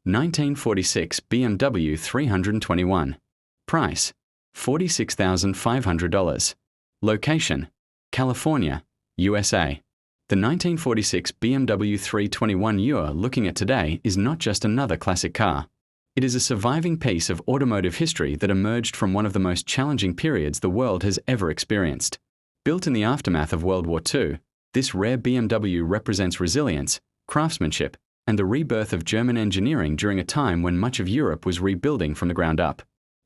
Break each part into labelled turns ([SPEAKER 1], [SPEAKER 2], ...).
[SPEAKER 1] 1946 BMW 321. Price: $46,500. Location: California, USA. The 1946 BMW 321 you're looking at today is not just another classic car. It is a surviving piece of automotive history that emerged from one of the most challenging periods the world has ever experienced. Built in the aftermath of World War II, this rare BMW represents resilience, craftsmanship, and the rebirth of German engineering during a time when much of Europe was rebuilding from the ground up.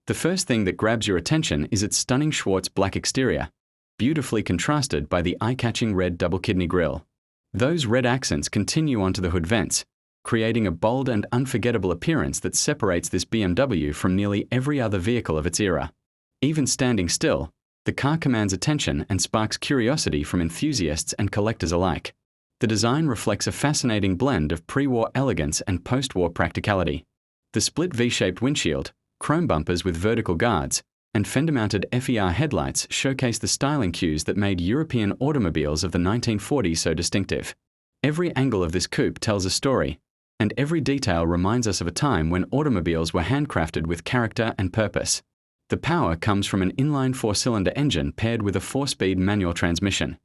[SPEAKER 1] The first thing that grabs your attention is its stunning Schwarz black exterior, beautifully contrasted by the eye-catching red double-kidney grille. Those red accents continue onto the hood vents, creating a bold and unforgettable appearance that separates this BMW from nearly every other vehicle of its era. Even standing still, the car commands attention and sparks curiosity from enthusiasts and collectors alike. The design reflects a fascinating blend of pre-war elegance and post-war practicality. The split V-shaped windshield, chrome bumpers with vertical guards, and fender-mounted FER headlights showcase the styling cues that made European automobiles of the 1940s so distinctive. Every angle of this coupe tells a story, and every detail reminds us of a time when automobiles were handcrafted with character and purpose. The power comes from an inline four-cylinder engine paired with a four-speed manual transmission.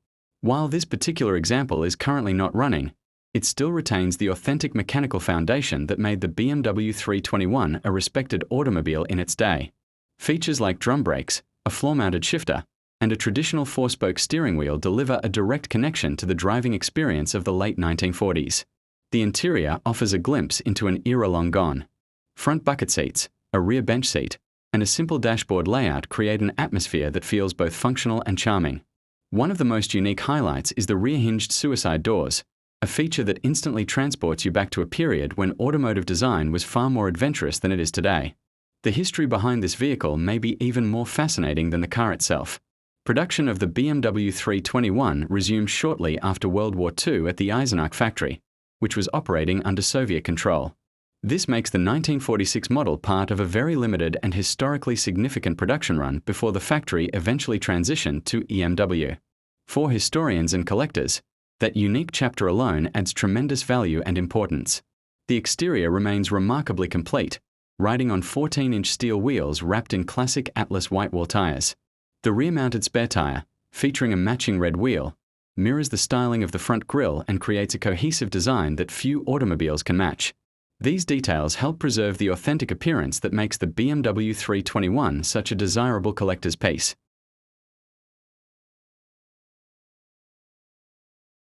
[SPEAKER 1] While this particular example is currently not running, it still retains the authentic mechanical foundation that made the BMW 321 a respected automobile in its day. Features like drum brakes, a floor-mounted shifter, and a traditional four-spoke steering wheel deliver a direct connection to the driving experience of the late 1940s. The interior offers a glimpse into an era long gone. Front bucket seats, a rear bench seat, and a simple dashboard layout create an atmosphere that feels both functional and charming. One of the most unique highlights is the rear-hinged suicide doors, a feature that instantly transports you back to a period when automotive design was far more adventurous than it is today. The history behind this vehicle may be even more fascinating than the car itself. Production of the BMW 321 resumed shortly after World War II at the Eisenach factory, which was operating under Soviet control. This makes the 1946 model part of a very limited and historically significant production run before the factory eventually transitioned to EMW. For historians and collectors, that unique chapter alone adds tremendous value and importance. The exterior remains remarkably complete, riding on 14-inch steel wheels wrapped in classic Atlas whitewall tires. The rear-mounted spare tire, featuring a matching red wheel, mirrors the styling of the front grille and creates a cohesive design that few automobiles can match. These details help preserve the authentic appearance that makes the BMW 321 such a desirable collector's piece.